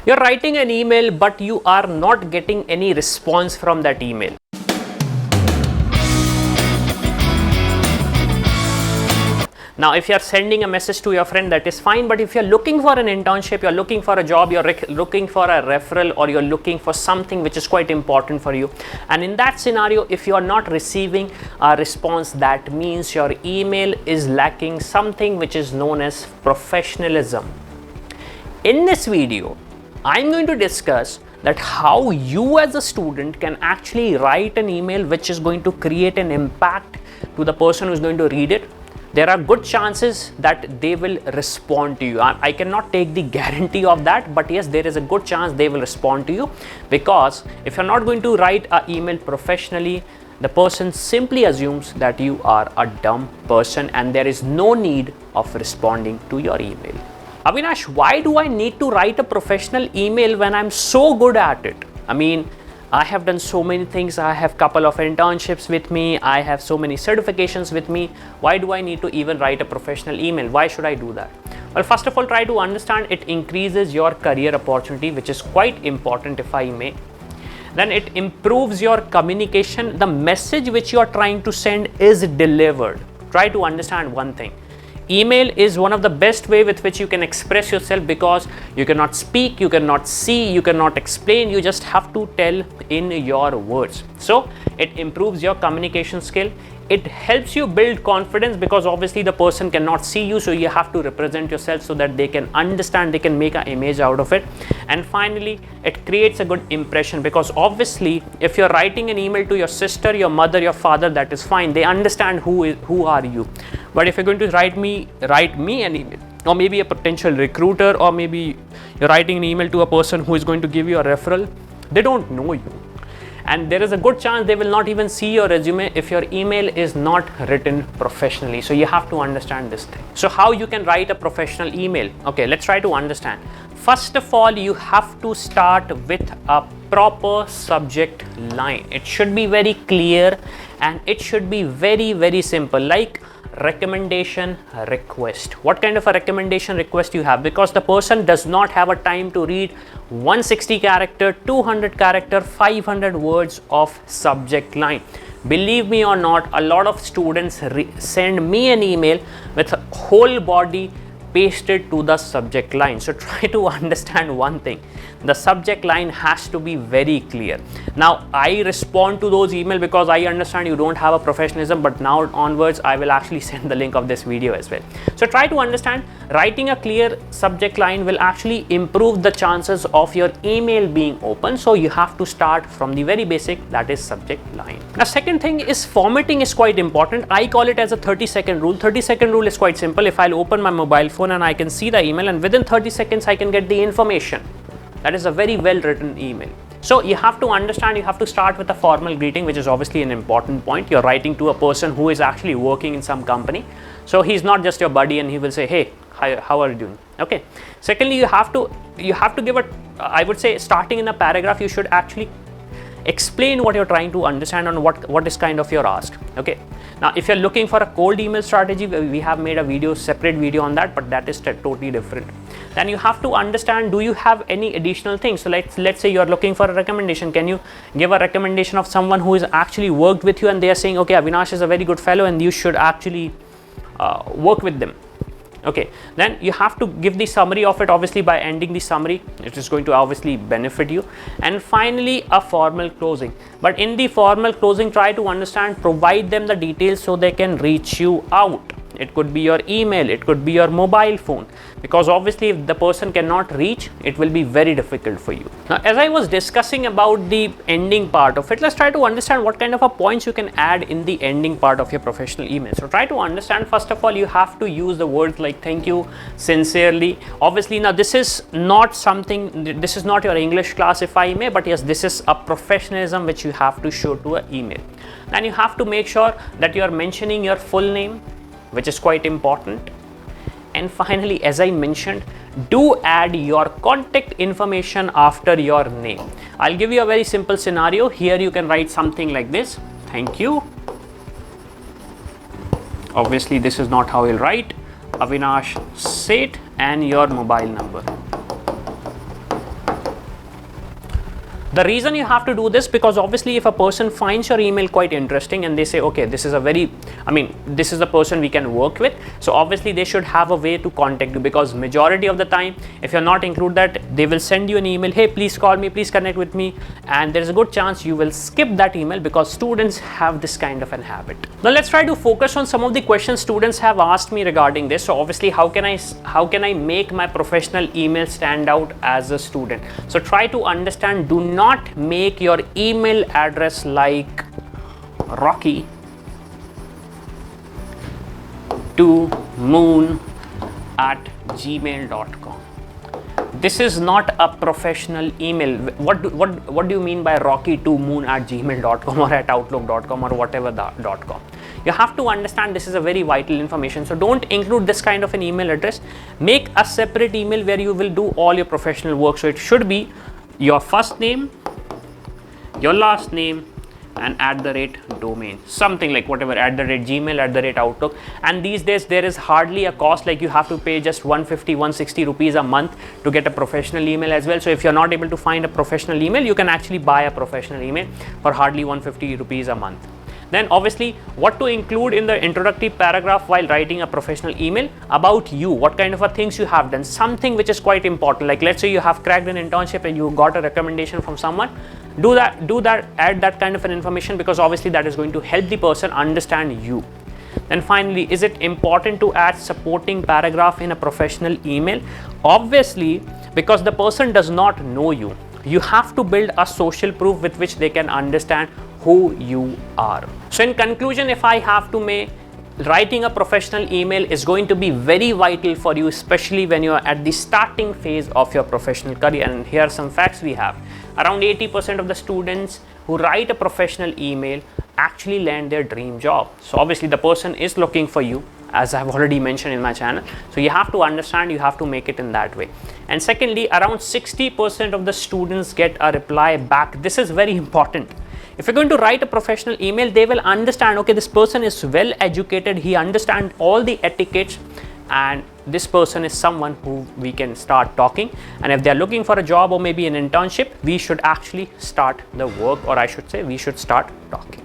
You're writing an email, but you are not getting any response from that email. Now, if you're sending a message to your friend, that is fine, but if you're looking for an internship, you're looking for a job, you're looking for a referral, or you're looking for something which is quite important for you, and in that scenario, if you are not receiving a response, that means your email is lacking something which is known as professionalism. In this video, I'm going to discuss that how you as a student can actually write an email which is going to create an impact to the person who's going to read it. There are good chances that they will respond to you. I cannot take the guarantee of that, but yes, there is a good chance they will respond to you, because if you're not going to write an email professionally, the person simply assumes that you are a dumb person and there is no need of responding to your email. Avinash, why do I need to write a professional email when I'm so good at it? I mean, I have done so many things. I have a couple of internships with me. I have so many certifications with me. Why do I need to even write a professional email? Why should I do that? Well, first of all, try to understand it increases your career opportunity, which is quite important, if I may. Then it improves your communication. The message which you are trying to send is delivered. Try to understand one thing. Email is one of the best way with which you can express yourself, because you cannot speak, you cannot see, you cannot explain, you just have to tell in your words. So it improves your communication skill. It helps you build confidence, because obviously the person cannot see you, so you have to represent yourself so that they can understand, they can make an image out of it. And finally, it creates a good impression, because obviously if you're writing an email to your sister, your mother, your father, that is fine, they understand who are you. But if you're going to write me an email, or maybe a potential recruiter, or maybe you're writing an email to a person who is going to give you a referral, they don't know you. And there is a good chance they will not even see your resume if your email is not written professionally. So you have to understand this thing. So how you can write a professional email? Okay, let's try to understand. First of all, you have to start with a proper subject line. It should be very clear and it should be very, very simple, like recommendation request. What kind of a recommendation request you have? Because the person does not have a time to read 160 character, 200 character, 500 words of subject line. Believe me or not, a lot of students send me an email with a whole body pasted to the subject line. So try to understand one thing. The subject line has to be very clear. Now I respond to those emails because I understand you don't have a professionalism, but now onwards I will actually send the link of this video as well. So try to understand, writing a clear subject line will actually improve the chances of your email being open. So you have to start from the very basic, that is subject line. Now second thing is formatting is quite important. I call it as a 30-second rule. 30-second rule is quite simple. If I'll open my mobile phone and I can see the email, and within 30 seconds I can get the information. That is a very well written email. So you have to understand, you have to start with a formal greeting, which is obviously an important point. You're writing to a person who is actually working in some company. So he's not just your buddy and he will say, hey, how are you doing? Okay. Secondly, you have to give a, I would say, starting in a paragraph, you should actually explain what you're trying to understand and what is kind of your ask. Okay. Now, if you're looking for a cold email strategy, we have made a separate video on that, but that is totally different. Then you have to understand, do you have any additional things? So let's say you're looking for a recommendation. Can you give a recommendation of someone who has actually worked with you and they are saying, okay, Avinash is a very good fellow and you should actually work with them. Okay, then you have to give the summary of it. Obviously, by ending the summary, it is going to obviously benefit you. And finally, a formal closing. But in the formal closing, try to understand, provide them the details so they can reach you out. It could be your email, it could be your mobile phone, because obviously if the person cannot reach, it will be very difficult for you. Now, as I was discussing about the ending part of it, let's try to understand what kind of a points you can add in the ending part of your professional email. So try to understand, first of all, you have to use the words like thank you, sincerely. Obviously, now this is not something, this is not your English class, if I may, but yes, this is a professionalism which you have to show to an email. And you have to make sure that you are mentioning your full name, which is quite important. And finally, as I mentioned, do add your contact information after your name. I'll give you a very simple scenario. Here you can write something like this. Thank you. Obviously, this is not how you'll write. Avinash Seth and your mobile number. The reason you have to do this, because obviously if a person finds your email quite interesting and they say, okay, this is a very, this is the person we can work with, so obviously they should have a way to contact you, because majority of the time if you're not include that, they will send you an email, hey, please call me, please connect with me, and there's a good chance you will skip that email, because students have this kind of an habit. Now let's try to focus on some of the questions students have asked me regarding this. So obviously how can I make my professional email stand out as a student? So try to understand, do not make your email address like Rocky to moon@gmail.com. This is not a professional email. What do you mean by Rocky to moon@gmail.com or at outlook.com or whatever .com? You have to understand this is a very vital information. So don't include this kind of an email address. Make a separate email where you will do all your professional work. So it should be your first name, your last name, and @domain, something like whatever, @gmail, @outlook. And these days there is hardly a cost, like you have to pay just 150 160 rupees a month to get a professional email as well. So if you're not able to find a professional email, you can actually buy a professional email for hardly 150 rupees a month. Then obviously what to include in the introductory paragraph while writing a professional email: about you, what kind of things you have done, something which is quite important. Like let's say you have cracked an internship and you got a recommendation from someone, do that, add that kind of an information, because obviously that is going to help the person understand you. Then finally, is it important to add supporting paragraph in a professional email? Obviously, because the person does not know you, you have to build a social proof with which they can understand who you are. So in conclusion, if I have to make, writing a professional email is going to be very vital for you, especially when you are at the starting phase of your professional career. And here are some facts we have. Around 80% of the students who write a professional email actually land their dream job. So obviously the person is looking for you, as I've already mentioned in my channel. So you have to understand, you have to make it in that way. And secondly, around 60% of the students get a reply back. This is very important. If you're going to write a professional email, they will understand, okay, this person is well educated, he understands all the etiquettes, and this person is someone who we can start talking. And if they're looking for a job or maybe an internship, we should actually start the work, or I should say we should start talking.